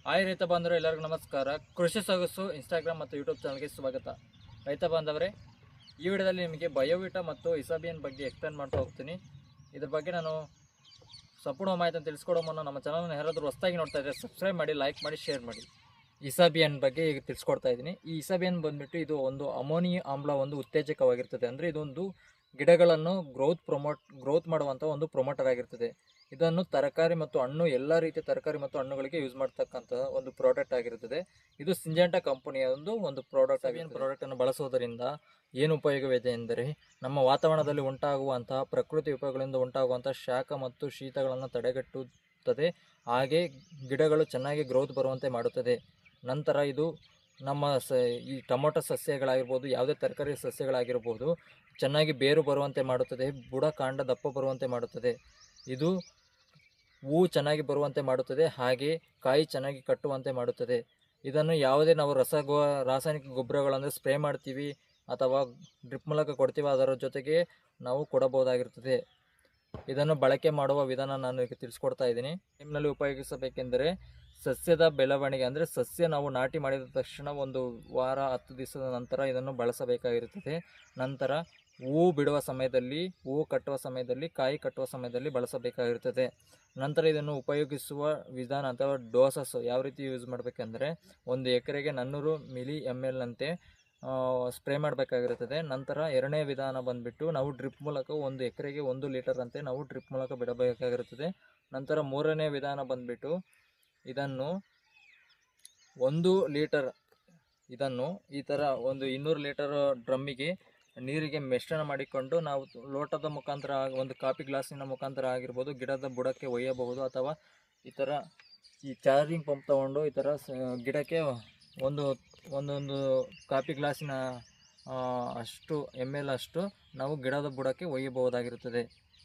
Hi ರೈತ ಬಾಂಧವರು, ಎಲ್ಲರಿಗೂ ನಮಸ್ಕಾರ. ಕೃಷಿ ಸೊಗಸು ಇನ್ಸ್ಟಾಗ್ರಾಮ್ ಮತ್ತು ಯೂಟ್ಯೂಬ್ ಚಾನಲ್ಗೆ ಸ್ವಾಗತ. ರೈತ ಬಾಂಧವರೇ, ಈ ವಿಡಿಯೋದಲ್ಲಿ ನಿಮಗೆ ಬಯೋವಿಟಾ ಮತ್ತು ಇಸಾಬಿಯನ್ ಬಗ್ಗೆ ಎಕ್ಸ್ಪ್ಲೇನ್ ಮಾಡ್ತಾ ಹೋಗ್ತೀನಿ. ಇದ್ರ ಬಗ್ಗೆ ನಾನು ಸಂಪೂರ್ಣ ಮಾಹಿತಿಯನ್ನು ತಿಳಿಸ್ಕೊಡೋ ಮುನ್ನ ನಮ್ಮ ಚಾನಲ್ನ ಯಾರಾದರೂ ಹೊಸದಾಗಿ ನೋಡ್ತಾ ಇದ್ದರೆ ಸಬ್ಸ್ಕ್ರೈಬ್ ಮಾಡಿ, ಲೈಕ್ ಮಾಡಿ, ಶೇರ್ ಮಾಡಿ. ಇಸಾಬಿಯನ್ ಬಗ್ಗೆ ಈಗ ತಿಳಿಸ್ಕೊಡ್ತಾ ಇದ್ದೀನಿ. ಈ ಇಸಾಬಿಯನ್ ಬಂದುಬಿಟ್ಟು ಇದು ಒಂದು ಅಮೋನಿಯ ಆಮ್ಲ ಒಂದು ಉತ್ತೇಜಕವಾಗಿರ್ತದೆ. ಅಂದರೆ ಇದೊಂದು ಗಿಡಗಳನ್ನು ಗ್ರೋತ್ ಮಾಡುವಂಥ ಒಂದು ಪ್ರೊಮೋಟರ್ ಆಗಿರ್ತದೆ. ಇದನ್ನು ತರಕಾರಿ ಮತ್ತು ಹಣ್ಣು ಎಲ್ಲ ರೀತಿಯ ತರಕಾರಿ ಮತ್ತು ಹಣ್ಣುಗಳಿಗೆ ಯೂಸ್ ಮಾಡ್ತಕ್ಕಂಥ ಒಂದು ಪ್ರಾಡಕ್ಟ್ ಆಗಿರುತ್ತದೆ. ಇದು ಸಿಂಜೆಂಟಾ ಕಂಪನಿಯ ಒಂದು ಪ್ರಾಡಕ್ಟ್ ಆಗಿದೆ. ಪ್ರಾಡಕ್ಟನ್ನು ಬಳಸುವುದರಿಂದ ಏನು ಉಪಯೋಗವಿದೆ ಎಂದರೆ, ನಮ್ಮ ವಾತಾವರಣದಲ್ಲಿ ಉಂಟಾಗುವಂತಹ ಪ್ರಕೃತಿ ವಿಪಗಳಿಂದ ಉಂಟಾಗುವಂಥ ಶಾಖ ಮತ್ತು ಶೀತಗಳನ್ನು ತಡೆಗಟ್ಟುತ್ತದೆ. ಹಾಗೆ ಗಿಡಗಳು ಚೆನ್ನಾಗಿ ಗ್ರೋತ್ ಬರುವಂತೆ ಮಾಡುತ್ತದೆ. ನಂತರ ಇದು ನಮ್ಮ ಈ ಟೊಮೊಟೊ ಸಸ್ಯಗಳಾಗಿರ್ಬೋದು, ಯಾವುದೇ ತರಕಾರಿ ಸಸ್ಯಗಳಾಗಿರ್ಬೋದು, ಚೆನ್ನಾಗಿ ಬೇರು ಬರುವಂತೆ ಮಾಡುತ್ತದೆ. ಬುಡ ಕಾಂಡ ದಪ್ಪ ಬರುವಂತೆ ಮಾಡುತ್ತದೆ. ಇದು ಹೂವು ಚೆನ್ನಾಗಿ ಬರುವಂತೆ ಮಾಡುತ್ತದೆ. ಹಾಗೆ ಕಾಯಿ ಚೆನ್ನಾಗಿ ಕಟ್ಟುವಂತೆ ಮಾಡುತ್ತದೆ. ಇದನ್ನು ಯಾವುದೇ ನಾವು ರಾಸಾಯನಿಕ ಗೊಬ್ಬರಗಳನ್ನು ಸ್ಪ್ರೇ ಮಾಡ್ತೀವಿ ಅಥವಾ ಡ್ರಿಪ್ ಮೂಲಕ ಕೊಡ್ತೀವಿ, ಅದರ ಜೊತೆಗೆ ನಾವು ಕೊಡಬಹುದಾಗಿರುತ್ತದೆ. ಇದನ್ನು ಬಳಕೆ ಮಾಡುವ ವಿಧಾನ ನಾನು ಈಗ ತಿಳಿಸ್ಕೊಡ್ತಾ ಇದ್ದೀನಿ. ಟೈಮ್ನಲ್ಲಿ ಉಪಯೋಗಿಸಬೇಕೆಂದರೆ, ಸಸ್ಯದ ಬೆಳವಣಿಗೆ ಅಂದರೆ ಸಸ್ಯ ನಾವು ನಾಟಿ ಮಾಡಿದ ತಕ್ಷಣ 1 ವಾರ 10 ದಿವಸದ ನಂತರ ಇದನ್ನು ಬಳಸಬೇಕಾಗಿರುತ್ತದೆ. ನಂತರ ಹೂವು ಬಿಡುವ ಸಮಯದಲ್ಲಿ, ಹೂವು ಕಟ್ಟುವ ಸಮಯದಲ್ಲಿ, ಕಾಯಿ ಕಟ್ಟುವ ಸಮಯದಲ್ಲಿ ಬಳಸಬೇಕಾಗಿರುತ್ತದೆ. ನಂತರ ಇದನ್ನು ಉಪಯೋಗಿಸುವ ವಿಧಾನ ಅಥವಾ ಡೋಸಸ್ ಯಾವ ರೀತಿ ಯೂಸ್ ಮಾಡಬೇಕೆಂದರೆ, 1 ಎಕರೆಗೆ 400 ml ನಂತೆ ಸ್ಪ್ರೇ ಮಾಡಬೇಕಾಗಿರುತ್ತದೆ. ನಂತರ ಎರಡನೇ ವಿಧಾನ ಬಂದುಬಿಟ್ಟು ನಾವು ಡ್ರಿಪ್ ಮೂಲಕ 1 ಎಕರೆಗೆ 1 ಲೀಟರ್ ಅಂತೆ ನಾವು ಡ್ರಿಪ್ ಮೂಲಕ ಬಿಡಬೇಕಾಗಿರುತ್ತದೆ. ನಂತರ ಮೂರನೇ ವಿಧಾನ ಬಂದುಬಿಟ್ಟು ಇದನ್ನು 1 ಲೀಟರ್ ಇದನ್ನು ಈ ಥರ ಒಂದು 200 ಲೀಟರ್ ಡ್ರಮ್ಮಿಗೆ ನೀರಿಗೆ ಮಿಶ್ರಣ ಮಾಡಿಕೊಂಡು ನಾವು ಲೋಟದ ಮುಖಾಂತರ, ಒಂದು ಕಾಫಿ ಗ್ಲಾಸಿನ ಮುಖಾಂತರ ಆಗಿರ್ಬೋದು, ಗಿಡದ ಬುಡಕ್ಕೆ ಒಯ್ಯಬಹುದು. ಅಥವಾ ಈ ಥರ ಈ ಚಾರ್ಜಿಂಗ್ ಪಂಪ್ ತೊಗೊಂಡು ಈ ಥರ ಗಿಡಕ್ಕೆ ಒಂದೊಂದು ಕಾಫಿ ಗ್ಲಾಸಿನ ಅಷ್ಟು ml ಅಷ್ಟು ನಾವು ಗಿಡದ ಬುಡಕ್ಕೆ ಒಯ್ಯಬಹುದಾಗಿರುತ್ತದೆ.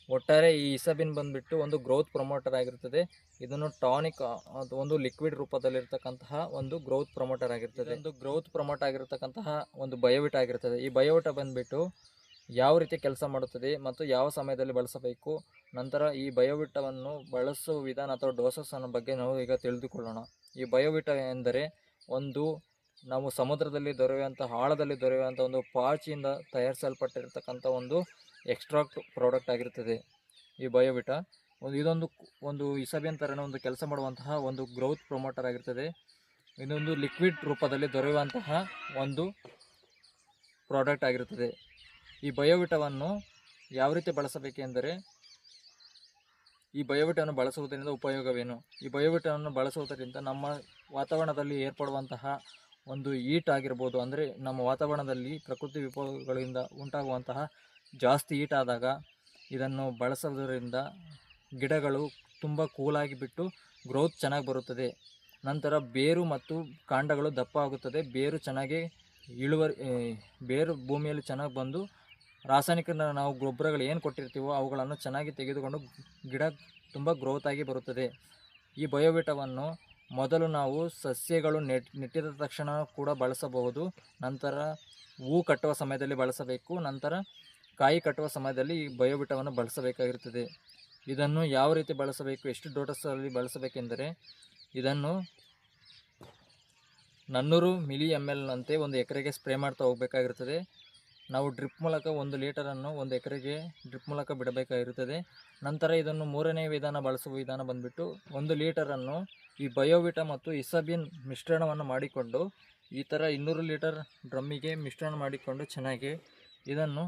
ಒಟ್ಟಾರೆ ಈ ಇಸಾಬಿನ್ ಬಂದುಬಿಟ್ಟು ಒಂದು ಗ್ರೋತ್ ಪ್ರಮೋಟರ್ ಆಗಿರುತ್ತದೆ. ಇದನ್ನು ಟಾನಿಕ್, ಒಂದು ಲಿಕ್ವಿಡ್ ರೂಪದಲ್ಲಿರ್ತಕ್ಕಂತಹ ಒಂದು ಗ್ರೋತ್ ಪ್ರಮೋಟರ್ ಆಗಿರ್ತದೆ. ಒಂದು ಗ್ರೋತ್ ಪ್ರಮೋಟ್ ಆಗಿರತಕ್ಕಂತಹ ಒಂದು ಬಯೋವಿಟಾ ಆಗಿರ್ತದೆ. ಈ ಬಯೋವಿಟಾ ಬಂದುಬಿಟ್ಟು ಯಾವ ರೀತಿ ಕೆಲಸ ಮಾಡುತ್ತದೆ ಮತ್ತು ಯಾವ ಸಮಯದಲ್ಲಿ ಬಳಸಬೇಕು, ನಂತರ ಈ ಬಯೋವಿಟಾವನ್ನು ಬಳಸುವ ವಿಧಾನ ಅಥವಾ ಡೋಸಸ್ ಅನ್ನೋ ಬಗ್ಗೆ ನಾವು ಈಗ ತಿಳಿದುಕೊಳ್ಳೋಣ. ಈ ಬಯೋವಿಟಾ ಎಂದರೆ ನಾವು ಸಮುದ್ರದಲ್ಲಿ ದೊರೆಯುವಂಥ, ಆಳದಲ್ಲಿ ದೊರೆಯುವಂಥ ಒಂದು ಪಾಚಿಯಿಂದ ತಯಾರಿಸಲ್ಪಟ್ಟಿರ್ತಕ್ಕಂಥ ಒಂದು ಎಕ್ಸ್ಟ್ರಾಕ್ಟ್ ಪ್ರಾಡಕ್ಟ್ ಆಗಿರುತ್ತದೆ. ಈ ಬಯೋವಿಟಾ ಒಂದು ಇಸಾಬಿಯನ್ ಥರನೇ ಒಂದು ಕೆಲಸ ಮಾಡುವಂತಹ ಒಂದು ಗ್ರೋತ್ ಪ್ರಮೋಟರ್ ಆಗಿರ್ತದೆ. ಇದೊಂದು ಲಿಕ್ವಿಡ್ ರೂಪದಲ್ಲಿ ದೊರೆಯುವಂತಹ ಒಂದು ಪ್ರಾಡಕ್ಟ್ ಆಗಿರುತ್ತದೆ. ಈ ಬಯೋವಿಟಾವನ್ನು ಯಾವ ರೀತಿ ಬಳಸಬೇಕೆಂದರೆ, ಈ ಬಯೋವಿಟಾವನ್ನು ಬಳಸುವುದರಿಂದ ಉಪಯೋಗವೇನು? ಈ ಬಯೋವಿಟಾವನ್ನು ಬಳಸುವುದರಿಂದ ನಮ್ಮ ವಾತಾವರಣದಲ್ಲಿ ಏರ್ಪಡುವಂತಹ ಒಂದು ಹೀಟ್ ಆಗಿರ್ಬೋದು, ಅಂದರೆ ನಮ್ಮ ವಾತಾವರಣದಲ್ಲಿ ಪ್ರಕೃತಿ ವಿಕೋಪಗಳಿಂದ ಉಂಟಾಗುವಂತಹ ಜಾಸ್ತಿ ಹೀಟ್ ಆದಾಗ ಇದನ್ನು ಬಳಸೋದರಿಂದ ಗಿಡಗಳು ತುಂಬ ಕೂಲಾಗಿ ಬಿಟ್ಟು ಗ್ರೋತ್ ಚೆನ್ನಾಗಿ ಬರುತ್ತದೆ. ನಂತರ ಬೇರು ಮತ್ತು ಕಾಂಡಗಳು ದಪ್ಪ ಆಗುತ್ತದೆ. ಬೇರು ಚೆನ್ನಾಗಿ ಬೇರು ಭೂಮಿಯಲ್ಲಿ ಚೆನ್ನಾಗಿ ಬಂದು ರಾಸಾಯನಿಕ ನಾವು ಗೊಬ್ಬರಗಳು ಏನು ಕೊಟ್ಟಿರ್ತೀವೋ ಅವುಗಳನ್ನು ಚೆನ್ನಾಗಿ ತೆಗೆದುಕೊಂಡು ಗಿಡ ತುಂಬ ಗ್ರೋತ್ ಆಗಿ ಬರುತ್ತದೆ. ಈ ಬಯೋವಿಟಾವನ್ನು ಮೊದಲು ನಾವು ಸಸ್ಯಗಳು ನೆಟ್ಟಿದ ತಕ್ಷಣ ಕೂಡ ಬಳಸಬಹುದು. ನಂತರ ಹೂ ಕಟ್ಟುವ ಸಮಯದಲ್ಲಿ ಬಳಸಬೇಕು. ನಂತರ ಕಾಯಿ ಕಟ್ಟುವ ಸಮಯದಲ್ಲಿ ಈ ಬಯೋವಿಟಾವನ್ನು ಬಳಸಬೇಕಾಗಿರುತ್ತದೆ. ಇದನ್ನು ಯಾವ ರೀತಿ ಬಳಸಬೇಕು, ಎಷ್ಟು ಡೋಸಲ್ಲಿ ಬಳಸಬೇಕೆಂದರೆ, ಇದನ್ನು 400 ml ಅಂತೆ 1 ಎಕರೆಗೆ ಸ್ಪ್ರೇ ಮಾಡ್ತಾ ಹೋಗಬೇಕಾಗಿರುತ್ತದೆ. ನಾವು ಡ್ರಿಪ್ ಮೂಲಕ 1 ಲೀಟರನ್ನು 1 ಎಕರೆಗೆ ಡ್ರಿಪ್ ಮೂಲಕ ಬಿಡಬೇಕಾಗಿರುತ್ತದೆ. ನಂತರ ಇದನ್ನು ಮೂರನೇ ಬಳಸುವ ವಿಧಾನ ಬಂದುಬಿಟ್ಟು 1 ಲೀಟರನ್ನು ಈ ಬಯೋವಿಟಾ ಮತ್ತು ಇಸಾಬಿನ್ ಮಿಶ್ರಣವನ್ನು ಮಾಡಿಕೊಂಡು ಈ ಥರ 200 ಲೀಟರ್ ಡ್ರಮ್ಮಿಗೆ ಮಿಶ್ರಣ ಮಾಡಿಕೊಂಡು ಚೆನ್ನಾಗಿ ಇದನ್ನು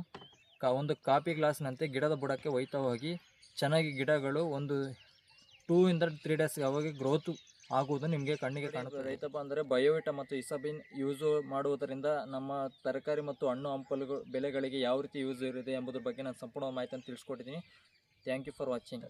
ಒಂದು ಕಾಫಿ ಗ್ಲಾಸ್ನಂತೆ ಗಿಡದ ಬುಡಕ್ಕೆ ಒಯ್ತಾ ಹೋಗಿ ಚೆನ್ನಾಗಿ ಗಿಡಗಳು ಒಂದು 2 ಇಂದ 3 ಡೇಸ್ಗೆ ಅವಾಗ ಗ್ರೋತ್ ಆಗುವುದು ನಿಮಗೆ ಕಣ್ಣಿಗೆ ಕಾಣುತ್ತದೆ. ರೈತಪ್ಪ ಅಂದರೆ ಬಯೋವಿಟಾ ಮತ್ತು ಇಸಾಬಿನ್ ಯೂಸ್ ಮಾಡುವುದರಿಂದ ನಮ್ಮ ತರಕಾರಿ ಮತ್ತು ಹಣ್ಣು ಹಂಪಲುಗಳು ಬೆಳೆಗಳಿಗೆ ಯಾವ ರೀತಿ ಯೂಸ್ ಇರುತ್ತೆ ಎಂಬುದ್ರ ಬಗ್ಗೆ ನಾನು ಸಂಪೂರ್ಣ ಮಾಹಿತಿಯನ್ನು ತಿಳಿಸ್ಕೊಟ್ಟಿದ್ದೀನಿ. Thank you for watching.